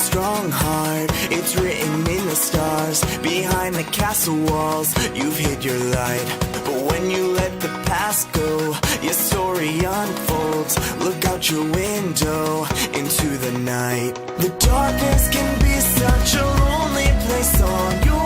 strong heart, it's written in the stars. Behind the castle walls, you've hid your light. But when you let the past go, your story unfolds. Look out your window into the night. The darkness can be such a lonely place on your